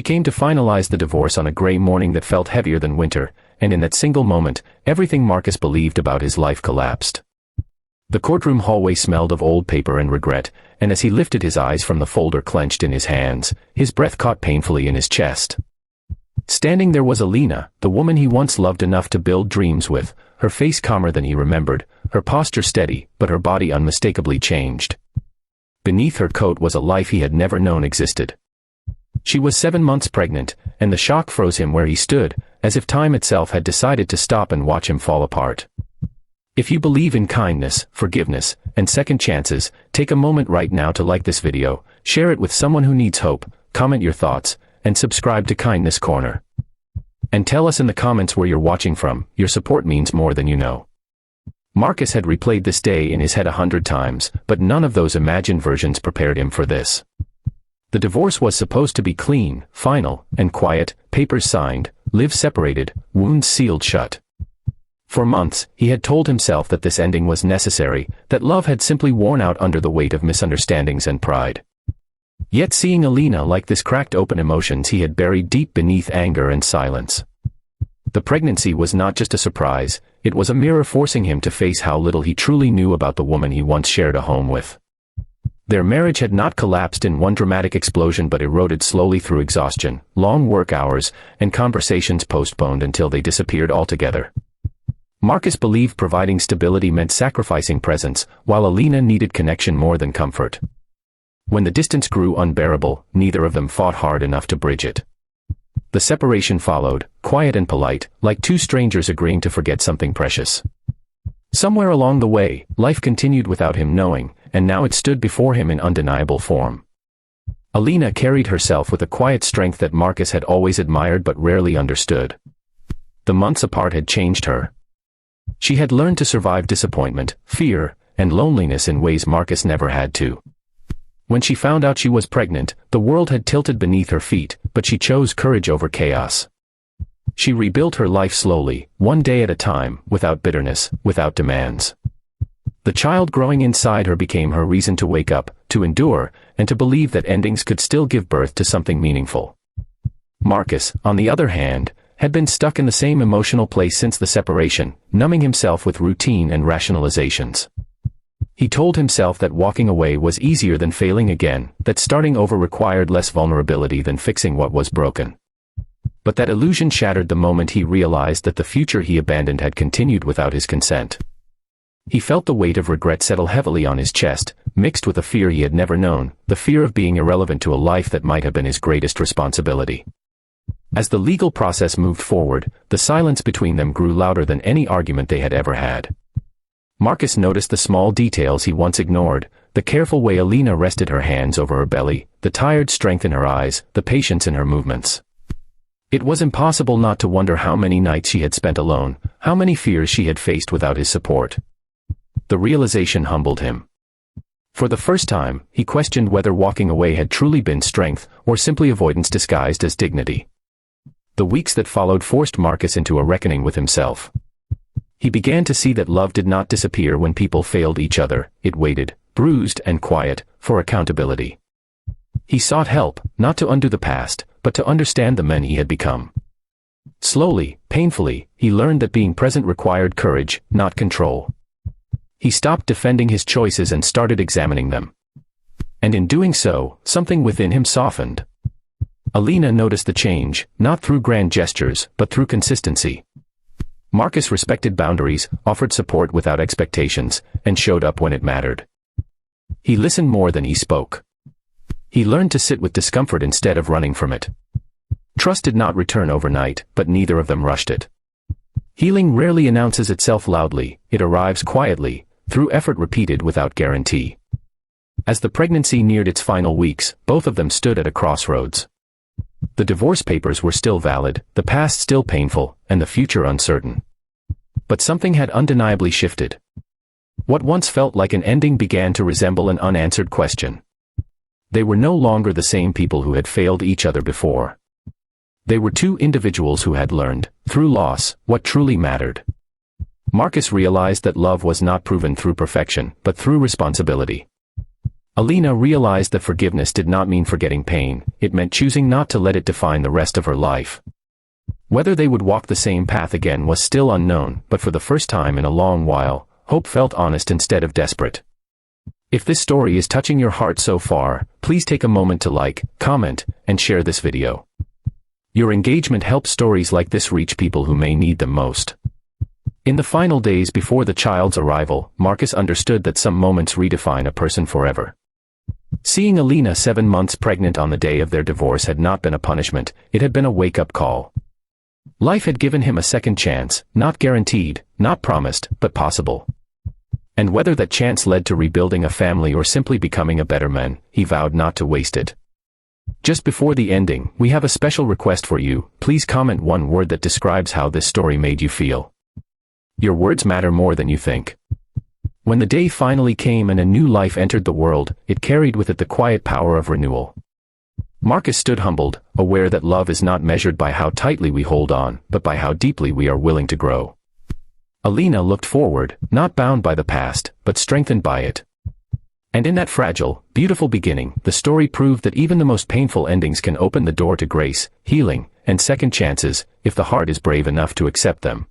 She came to finalize the divorce on a gray morning that felt heavier than winter, and in that single moment, everything Marcus believed about his life collapsed. The courtroom hallway smelled of old paper and regret, and as he lifted his eyes from the folder clenched in his hands, his breath caught painfully in his chest. Standing there was Alina, the woman he once loved enough to build dreams with, her face calmer than he remembered, her posture steady, but her body unmistakably changed. Beneath her coat was a life he had never known existed. She was 7 months pregnant, and the shock froze him where he stood, as if time itself had decided to stop and watch him fall apart. If you believe in kindness, forgiveness, and second chances, take a moment right now to like this video, share it with someone who needs hope, comment your thoughts, and subscribe to Kindness Corner. And tell us in the comments where you're watching from. Your support means more than you know. Marcus had replayed this day in his head 100 times, but none of those imagined versions prepared him for this. The divorce was supposed to be clean, final, and quiet, papers signed, lives separated, wounds sealed shut. For months, he had told himself that this ending was necessary, that love had simply worn out under the weight of misunderstandings and pride. Yet seeing Alina like this cracked open emotions he had buried deep beneath anger and silence. The pregnancy was not just a surprise, it was a mirror forcing him to face how little he truly knew about the woman he once shared a home with. Their marriage had not collapsed in one dramatic explosion but eroded slowly through exhaustion, long work hours, and conversations postponed until they disappeared altogether. Marcus believed providing stability meant sacrificing presence, while Alina needed connection more than comfort. When the distance grew unbearable, neither of them fought hard enough to bridge it. The separation followed, quiet and polite, like two strangers agreeing to forget something precious. Somewhere along the way, life continued without him knowing, and now it stood before him in undeniable form. Alina carried herself with a quiet strength that Marcus had always admired but rarely understood. The months apart had changed her. She had learned to survive disappointment, fear, and loneliness in ways Marcus never had to. When she found out she was pregnant, the world had tilted beneath her feet, but she chose courage over chaos. She rebuilt her life slowly, one day at a time, without bitterness, without demands. The child growing inside her became her reason to wake up, to endure, and to believe that endings could still give birth to something meaningful. Marcus, on the other hand, had been stuck in the same emotional place since the separation, numbing himself with routine and rationalizations. He told himself that walking away was easier than failing again, that starting over required less vulnerability than fixing what was broken. But that illusion shattered the moment he realized that the future he abandoned had continued without his consent. He felt the weight of regret settle heavily on his chest, mixed with a fear he had never known, the fear of being irrelevant to a life that might have been his greatest responsibility. As the legal process moved forward, the silence between them grew louder than any argument they had ever had. Marcus noticed the small details he once ignored, the careful way Alina rested her hands over her belly, the tired strength in her eyes, the patience in her movements. It was impossible not to wonder how many nights she had spent alone, how many fears she had faced without his support. The realization humbled him. For the first time, he questioned whether walking away had truly been strength, or simply avoidance disguised as dignity. The weeks that followed forced Marcus into a reckoning with himself. He began to see that love did not disappear when people failed each other, it waited, bruised and quiet, for accountability. He sought help, not to undo the past, but to understand the men he had become. Slowly, painfully, he learned that being present required courage, not control. He stopped defending his choices and started examining them. And in doing so, something within him softened. Alina noticed the change, not through grand gestures, but through consistency. Marcus respected boundaries, offered support without expectations, and showed up when it mattered. He listened more than he spoke. He learned to sit with discomfort instead of running from it. Trust did not return overnight, but neither of them rushed it. Healing rarely announces itself loudly, it arrives quietly, through effort repeated without guarantee. As the pregnancy neared its final weeks, both of them stood at a crossroads. The divorce papers were still valid, the past still painful, and the future uncertain. But something had undeniably shifted. What once felt like an ending began to resemble an unanswered question. They were no longer the same people who had failed each other before. They were two individuals who had learned, through loss, what truly mattered. Marcus realized that love was not proven through perfection, but through responsibility. Alina realized that forgiveness did not mean forgetting pain, it meant choosing not to let it define the rest of her life. Whether they would walk the same path again was still unknown, but for the first time in a long while, hope felt honest instead of desperate. If this story is touching your heart so far, please take a moment to like, comment, and share this video. Your engagement helps stories like this reach people who may need them most. In the final days before the child's arrival, Marcus understood that some moments redefine a person forever. Seeing Alina 7 months pregnant on the day of their divorce had not been a punishment, it had been a wake-up call. Life had given him a second chance, not guaranteed, not promised, but possible. And whether that chance led to rebuilding a family or simply becoming a better man, he vowed not to waste it. Just before the ending, we have a special request for you. Please comment one word that describes how this story made you feel. Your words matter more than you think. When the day finally came and a new life entered the world, it carried with it the quiet power of renewal. Marcus stood humbled, aware that love is not measured by how tightly we hold on, but by how deeply we are willing to grow. Alina looked forward, not bound by the past, but strengthened by it. And in that fragile, beautiful beginning, the story proved that even the most painful endings can open the door to grace, healing, and second chances, if the heart is brave enough to accept them.